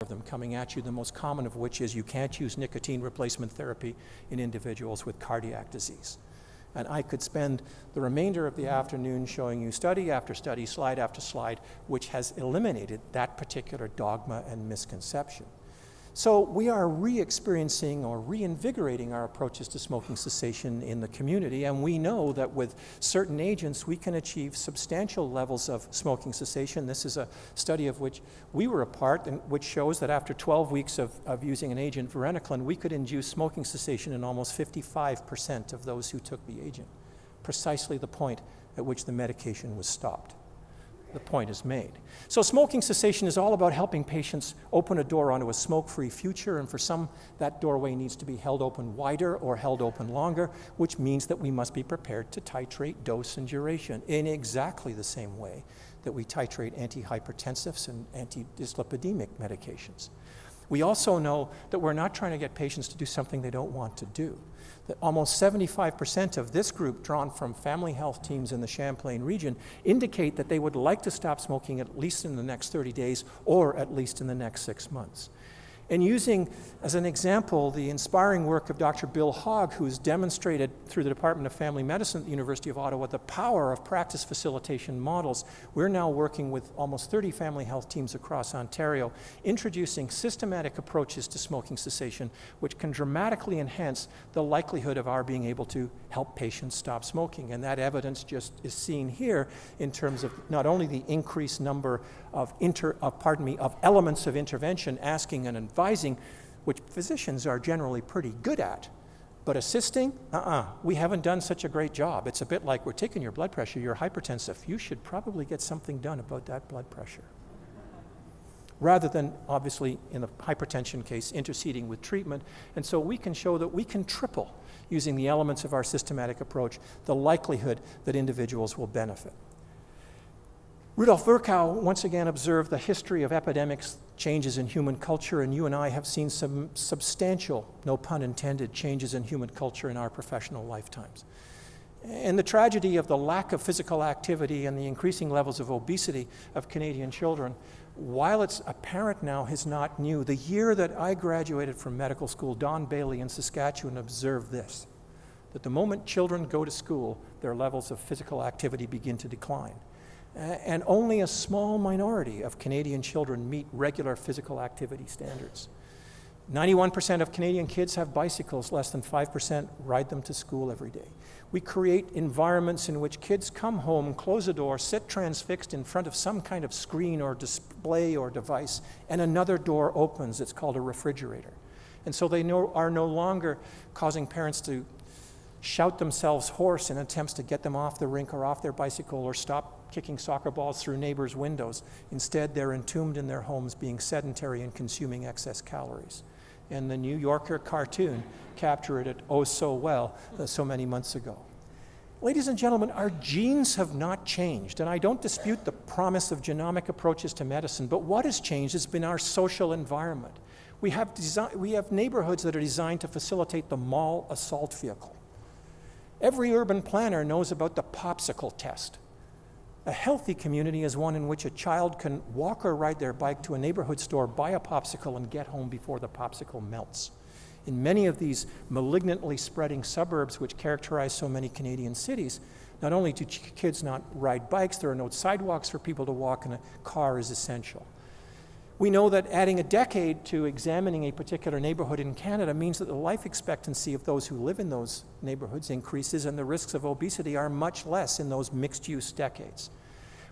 of them coming at you, the most common of which is you can't use nicotine replacement therapy in individuals with cardiac disease. And I could spend the remainder of the afternoon showing you study after study, slide after slide, which has eliminated that particular dogma and misconception. So we are re-experiencing or reinvigorating our approaches to smoking cessation in the community, and we know that with certain agents we can achieve substantial levels of smoking cessation. This is a study of which we were a part, and which shows that after 12 weeks of using an agent, varenicline, we could induce smoking cessation in almost 55% of those who took the agent, precisely the point at which the medication was stopped. The point is made. So smoking cessation is all about helping patients open a door onto a smoke-free future, and for some, that doorway needs to be held open wider or held open longer, which means that we must be prepared to titrate dose and duration in exactly the same way that we titrate antihypertensives and antidyslipidemic medications. We also know that we're not trying to get patients to do something they don't want to do. That almost 75% of this group, drawn from family health teams in the Champlain region, indicate that they would like to stop smoking at least in the next 30 days or at least in the next 6 months. And using, as an example, the inspiring work of Dr. Bill Hogg, who's demonstrated through the Department of Family Medicine at the University of Ottawa the power of practice facilitation models, we're now working with almost 30 family health teams across Ontario, introducing systematic approaches to smoking cessation, which can dramatically enhance the likelihood of our being able to help patients stop smoking. And that evidence just is seen here in terms of not only the increased number of elements of intervention, asking and advising, which physicians are generally pretty good at, but assisting, we haven't done such a great job. It's a bit like, we're taking your blood pressure, you're hypertensive, you should probably get something done about that blood pressure. Rather than, obviously, in the hypertension case, interceding with treatment. And so we can show that we can triple, using the elements of our systematic approach, the likelihood that individuals will benefit. Rudolf Virchow once again observed the history of epidemics, changes in human culture, and you and I have seen some substantial, no pun intended, changes in human culture in our professional lifetimes. And the tragedy of the lack of physical activity and the increasing levels of obesity of Canadian children, while it's apparent now, is not new. The year that I graduated from medical school, Don Bailey in Saskatchewan observed this, that the moment children go to school, their levels of physical activity begin to decline. And only a small minority of Canadian children meet regular physical activity standards. 91% of Canadian kids have bicycles, less than 5% ride them to school every day. We create environments in which kids come home, close the door, sit transfixed in front of some kind of screen or display or device, and another door opens. It's called a refrigerator. And so they are no longer causing parents to shout themselves hoarse in attempts to get them off the rink or off their bicycle or stop kicking soccer balls through neighbors' windows. Instead, they're entombed in their homes, being sedentary and consuming excess calories. And the New Yorker cartoon captured it oh so well so many months ago. Ladies and gentlemen, our genes have not changed, and I don't dispute the promise of genomic approaches to medicine, but what has changed has been our social environment. We have neighborhoods that are designed to facilitate the mall assault vehicle. Every urban planner knows about the popsicle test. A healthy community is one in which a child can walk or ride their bike to a neighborhood store, buy a popsicle, and get home before the popsicle melts. In many of these malignantly spreading suburbs which characterize so many Canadian cities, not only do kids not ride bikes, there are no sidewalks for people to walk, and a car is essential. We know that adding a decade to examining a particular neighborhood in Canada means that the life expectancy of those who live in those neighborhoods increases, and the risks of obesity are much less in those mixed-use decades.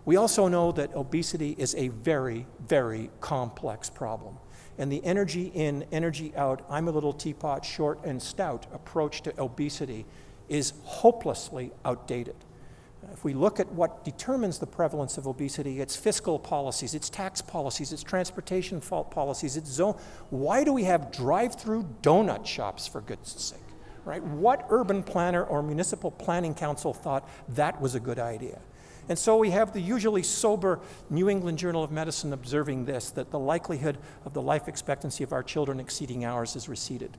We also know that obesity is a very, very complex problem. And the energy in, energy out, I'm a little teapot, short and stout approach to obesity is hopelessly outdated. If we look at what determines the prevalence of obesity, it's fiscal policies, it's tax policies, it's transportation policies, it's zone. Why do we have drive-through donut shops, for goodness sake, right? What urban planner or municipal planning council thought that was a good idea? And so we have the usually sober New England Journal of Medicine observing this, that the likelihood of the life expectancy of our children exceeding ours is receded.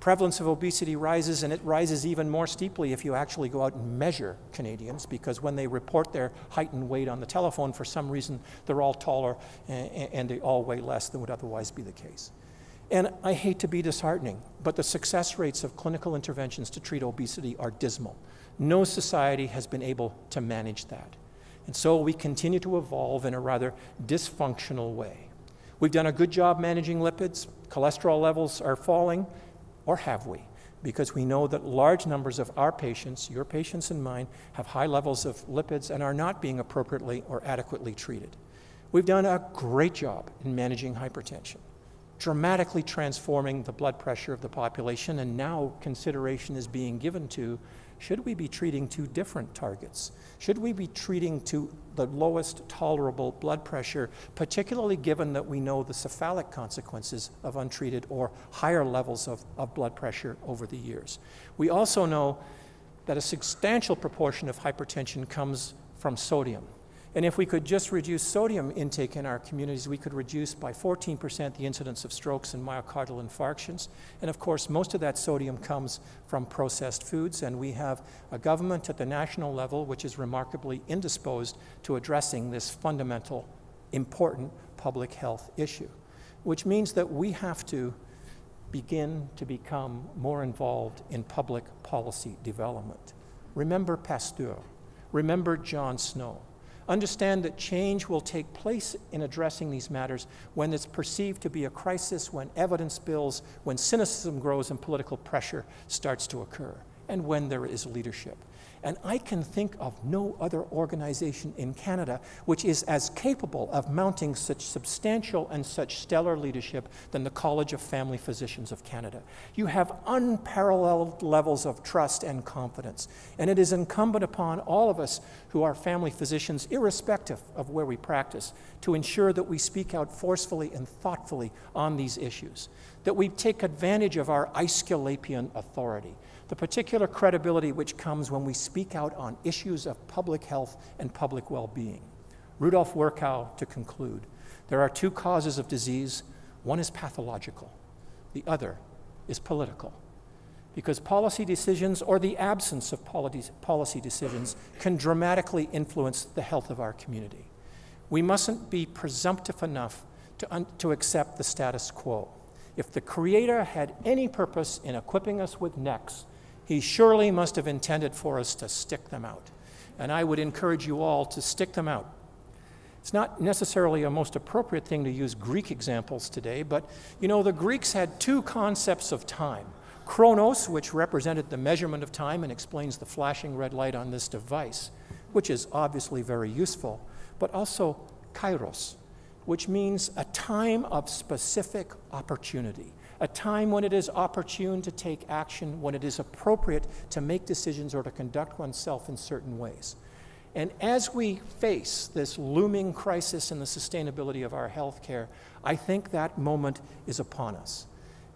Prevalence of obesity rises, and it rises even more steeply if you actually go out and measure Canadians, because when they report their height and weight on the telephone, for some reason, they're all taller and they all weigh less than would otherwise be the case. And I hate to be disheartening, but the success rates of clinical interventions to treat obesity are dismal. No society has been able to manage that. And so we continue to evolve in a rather dysfunctional way. We've done a good job managing lipids. Cholesterol levels are falling. Or have we? Because we know that large numbers of our patients, your patients and mine, have high levels of lipids and are not being appropriately or adequately treated. We've done a great job in managing hypertension, dramatically transforming the blood pressure of the population, and now consideration is being given to, should we be treating two different targets? Should we be treating to the lowest tolerable blood pressure, particularly given that we know the cephalic consequences of untreated or higher levels of blood pressure over the years? We also know that a substantial proportion of hypertension comes from sodium. And if we could just reduce sodium intake in our communities, we could reduce by 14% the incidence of strokes and myocardial infarctions. And of course, most of that sodium comes from processed foods, and we have a government at the national level which is remarkably indisposed to addressing this fundamental, important public health issue, which means that we have to begin to become more involved in public policy development. Remember Pasteur. Remember John Snow. Understand that change will take place in addressing these matters when it's perceived to be a crisis, when evidence builds, when cynicism grows and political pressure starts to occur, and when there is leadership. And I can think of no other organization in Canada which is as capable of mounting such substantial and such stellar leadership than the College of Family Physicians of Canada. You have unparalleled levels of trust and confidence, and it is incumbent upon all of us who are family physicians, irrespective of where we practice, to ensure that we speak out forcefully and thoughtfully on these issues, that we take advantage of our Aesculapian authority, the particular credibility which comes when we speak out on issues of public health and public well-being. Rudolf Virchow, to conclude, there are two causes of disease. One is pathological, the other is political. Because policy decisions, or the absence of policy decisions, can dramatically influence the health of our community. We mustn't be presumptive enough to accept the status quo. If the Creator had any purpose in equipping us with necks, He surely must have intended for us to stick them out. And I would encourage you all to stick them out. It's not necessarily a most appropriate thing to use Greek examples today, but you know, the Greeks had two concepts of time. Chronos, which represented the measurement of time and explains the flashing red light on this device, which is obviously very useful, but also kairos, which means a time of specific opportunity. A time when it is opportune to take action, when it is appropriate to make decisions or to conduct oneself in certain ways. And as we face this looming crisis in the sustainability of our health care, I think that moment is upon us.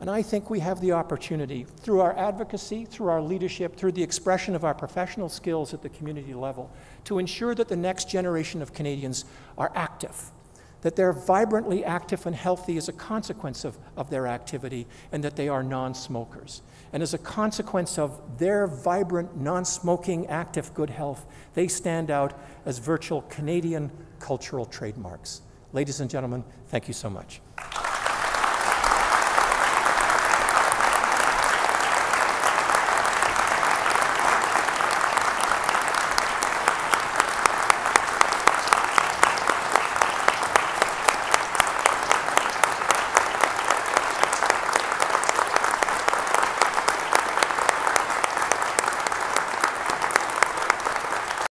And I think we have the opportunity, through our advocacy, through our leadership, through the expression of our professional skills at the community level, to ensure that the next generation of Canadians are active, that they're vibrantly active and healthy as a consequence of their activity, and that they are non-smokers. And as a consequence of their vibrant, non-smoking, active good health, they stand out as virtual Canadian cultural trademarks. Ladies and gentlemen, thank you so much.